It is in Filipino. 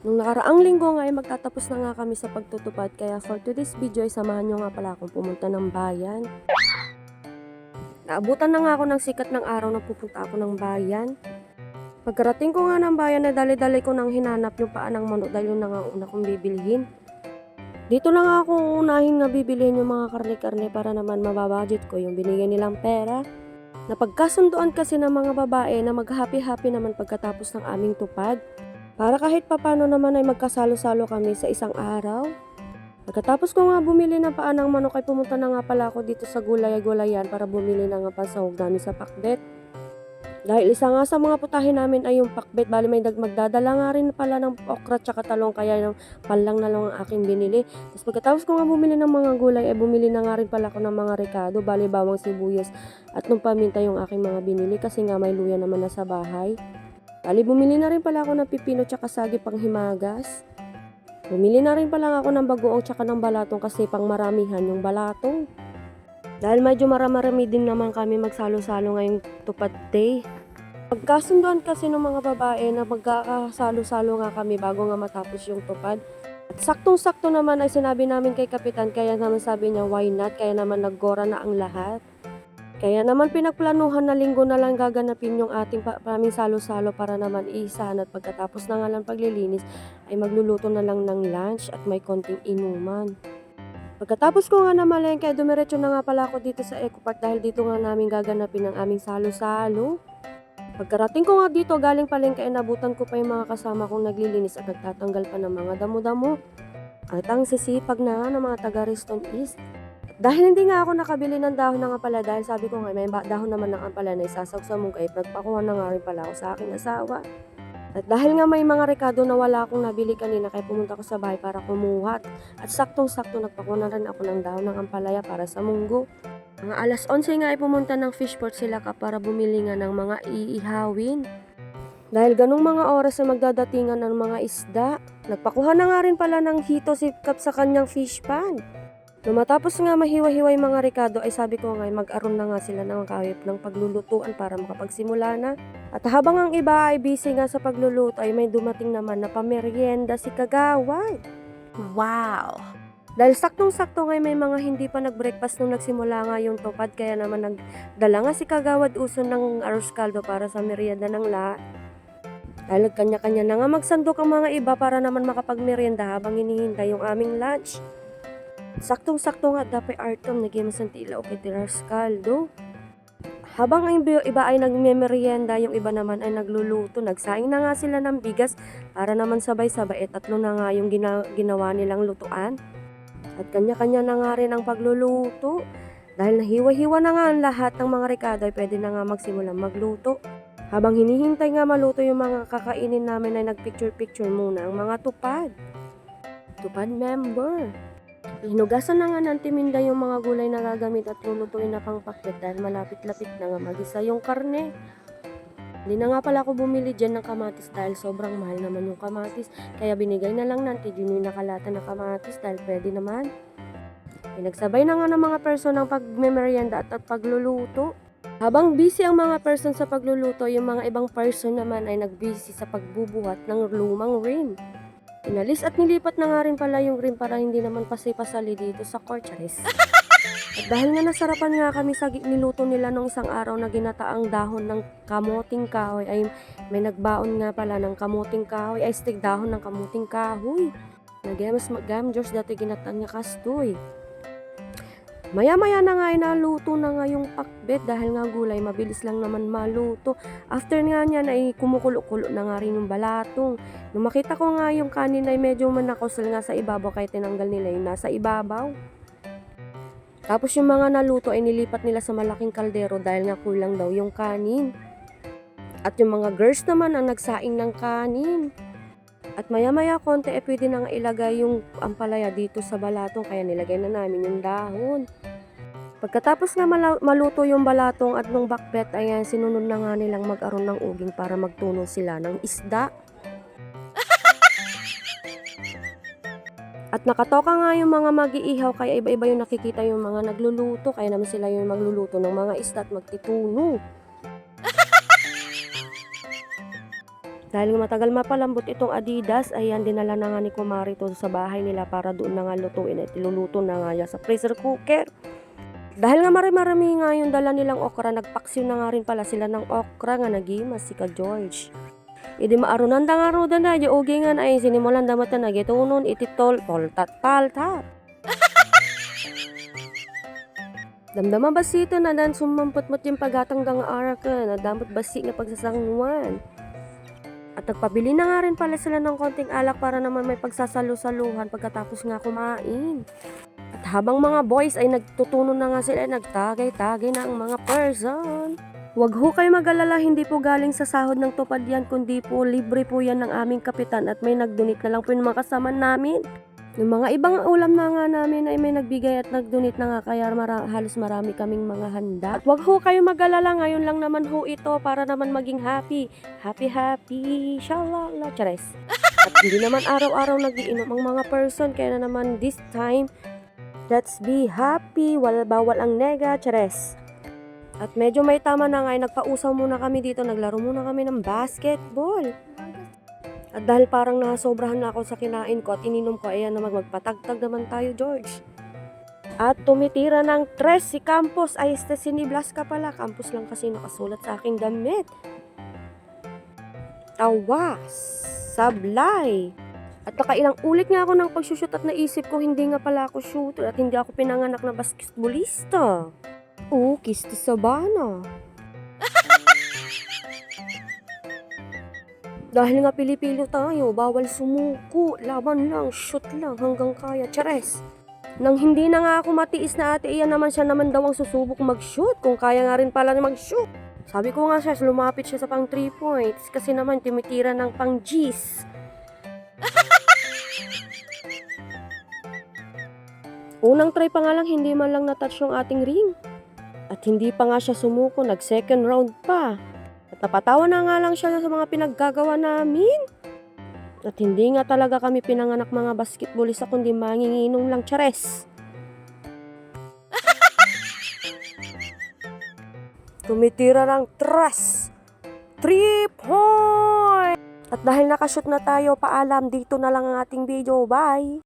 Nung nakaraang linggo nga ay magtatapos na nga kami sa pagtutupad, kaya for today's video ay samahan nyo nga pala akong pumunta ng bayan. Naabutan na nga ako ng sikat ng araw na pupunta ako ng bayan. Pagkarating ko nga ng bayan na dali-dali ko nang hinanap yung paa ng manok dahil yun na nga una kong bibilhin. Dito lang ako unahin nga bibilhin yung mga karne-karne para naman mababudget ko yung binigay nilang pera. Napagkasunduan kasi ng mga babae na mag-happy-happy naman pagkatapos ng aming tupad. Para kahit papano naman ay magkasalo-salo kami sa isang araw. Pagkatapos ko nga bumili ng paa ng manok ay pumunta na nga pala ako dito sa gulay-gulayan para bumili na nga pansahog namin sa pakbet. Dahil isa nga sa mga putahin namin ay yung pakbet, bali may magdadala nga rin pala ng okra tsaka talong, kaya yung panlang na lang ang aking binili. Tapos pagkatapos ko nga bumili ng mga gulay ay bumili na nga rin pala ako ng mga rekado, bali bawang sibuyas at nung paminta yung aking mga binili kasi nga may luya naman na sa bahay. Bali, bumili na rin pala ako ng pipino tsaka sagi pang himagas. Bumili na rin pala ako ng bagoong tsaka ng balatong kasi pang maramihan yung balatong. Dahil medyo marami din naman kami magsalo-salo ngayong tupad day. Pagkasunduan kasi ng mga babae na magkakasalo-salo nga kami bago nga matapos yung tupad. At saktong-sakto naman ay sinabi namin kay Kapitan, kaya naman sabi niya why not, kaya naman naggora na ang lahat. Kaya naman pinagplanuhan na linggo na lang gaganapin yung ating maraming salo-salo para naman isahan at pagkatapos na nga lang paglilinis ay magluluto na lang ng lunch at may konting inuman. Pagkatapos ko nga na malengke, dumiretso na nga pala ako dito sa Eco Park dahil dito nga namin gaganapin ang aming salo-salo. Pagkarating ko nga dito galing palengke ay nabutan ko pa yung mga kasama kong naglilinis at nagtatanggal pa ng mga damo-damo. At ang sisipag na ng mga taga Riston East. Dahil hindi nga ako nakabili ng dahon ng ampala dahil sabi ko nga may dahon naman ng ampala na isasawag sa mungka, nagpakuha na nga rin pala ako sa aking asawa. At dahil nga may mga rekado na wala akong nabili kanina kaya pumunta ko sa bahay para kumuha. At saktong-sakto nagpakuha na rin ako ng dahon ng ampalaya para sa munggo. Mga alas 11 nga ay pumunta ng Fishport sila para bumili nga ng mga iihawin. Dahil ganong mga oras na magdadatingan ng mga isda, nagpakuha na nga rin pala ng hito si Kap sa kanyang fish pan. Nung matapos nga mahiwa-hiwa yung mga rekado ay sabi ko nga mag-aron na nga sila ng kawip ng paglulutuan para makapagsimula na. At habang ang iba ay busy nga sa pagluluto ay may dumating naman na pamerienda si Kagawad. Wow! Dahil saktong-sakto nga may mga hindi pa nag-breakfast nung nagsimula nga yung tupad, kaya naman nagdala nga si Kagawad uso ng arroz caldo para sa merienda ng lahat. Dahil kanya-kanya na nga magsandok ang mga iba para naman makapagmerienda habang hinihintay yung aming lunch. Saktong-sakto nga dapat Artom nag-imasan tila o kay Tiras Caldo. Habang ang iba ay nagme-merienda, yung iba naman ay nagluluto. Nagsaing na nga sila ng bigas para naman sabay-sabay. Tatlo na nga yung ginawa nilang lutuan. At kanya-kanya na nga rin ang pagluluto. Dahil nahiwa-hiwa na nga ang lahat ng mga rekado ay pwede na nga magsimulang magluto. Habang hinihintay nga maluto yung mga kakainin namin ay nagpicture-picture muna ang mga tupad. Tupad member. Hinugasan na nga ng timinda yung mga gulay na gagamit at lulutuin na pang pakbet dahil malapit-lapit na nga magisa yung karne. Hindi na nga pala ako bumili dyan ng kamatis dahil sobrang mahal naman yung kamatis. Kaya binigay na lang ng Tijun yung nakalata na kamatis dahil pwede naman. Pinagsabay na nga ng mga person ang pagmemerienda at pagluluto. Habang busy ang mga person sa pagluluto, yung mga ibang person naman ay nagbusy sa pagbubuhat ng lumang rim. Inalis at nilipat na nga rin pala yung rim para hindi naman pasay-pasali dito sa Corcharis. At dahil nga nasarapan nga kami sa niluto nila nung isang araw na ginataang dahon ng kamuting kahoy, ay may nagbaon nga pala ng kamuting kahoy, ay stig dahon ng kamuting kahoy. Nagamas gamjors dati ginataang nga kastoy. Maya-maya na nga ay naluto na nga yung pakbet dahil nga gulay mabilis lang naman maluto. After nga niyan ay kumukulo-kulo na nga rin yung balatong. Nung makita ko nga yung kanin ay medyo manakosal nga sa ibabaw kaya tinanggal nila yung nasa ibabaw. Tapos yung mga naluto ay nilipat nila sa malaking kaldero dahil nga kulang daw yung kanin. At yung mga girls naman ang nagsaing ng kanin. At maya-maya konti pwede na nga ilagay yung ampalaya dito sa balatong kaya nilagay na namin yung dahon. Pagkatapos nga maluto yung balatong at nung bakbet ayan sinunod na nga nilang mag-aron ng uging para magtuno sila ng isda. At nakatoka nga yung mga mag-iihaw kaya iba-iba yung nakikita yung mga nagluluto kaya naman sila yung magluluto ng mga isda at magtituno. Dahil matagal mapalambot itong Adidas, ayan, dinala na nga ni Kumari to sa bahay nila para doon na nga lutuin at iluluto na nga yan sa pressure cooker. Dahil nga marami nga yung dala nilang okra, nagpaksiw na nga rin pala sila ng okra nga nagimas si Ka George. Idi maarunan da nga roda na, ogi nga na ay sinimulan damat na nagitunon, ititol, paltat. Damdaman basito na dan sumampot-mot yung pagatang da nga ara ka, na damot basi nga pagsasangwan. At nagpabili na nga rin pala sila ng konting alak para naman may pagsasalo-saluhan pagkatapos nga kumain. At habang mga boys ay nagtutuno na nga sila, nagtagay-tagay na ang mga person. Huwag ho kayo mag-alala, hindi po galing sa sahod ng tupad yan, kundi po libre po yan ng aming kapitan at may nagdonate na lang po yung mga kasama namin. Yung mga ibang ulam na nga namin ay may nagbigay at nagdonate na nga kaya halos marami kaming mga handa. At wag ho kayo mag-alala, ngayon lang naman ho ito para naman maging happy. Happy, shalala, chares. At hindi naman araw-araw nagiinom ang mga person, kaya na naman this time, let's be happy, bawal ang nega, chares. At medyo may tama na nga, nagpausaw muna kami dito, naglaro muna kami ng basketball. At dahil parang nasobrahan na ako sa kinain ko at ininom ko, ayan naman magpatagtag naman tayo, George. At tumitira ng 3 si Campos, ay siniblas ka pala, Campos lang kasi nakasulat sa aking damit. Tawas, sablay. At nakailang ulit nga ako ng pagsushoot at naisip ko hindi nga pala ako shooter at hindi ako pinanganak na basketballista. Kisti Sabana. Dahil nga Pilipino tayo, bawal sumuko, laban lang, shoot lang hanggang kaya, chares. Nang hindi na nga ako matiis na ate, iyan naman siya naman daw ang susubok mag-shoot, kung kaya nga rin pala na mag-shoot. Sabi ko nga siya, lumapit siya sa pang 3 points, kasi naman tumitira ng pang G's. Unang try pa nga lang, hindi man lang natouch yung ating ring. At hindi pa nga siya sumuko, nag-second round pa. At napatawa na nga lang siya sa mga pinaggagawa namin. At hindi nga talaga kami pinanganak mga basketballista, kundi manginginom lang, chares. Tumitira ng 3 point! At dahil nakashoot na tayo, paalam, dito na lang ang ating video. Bye!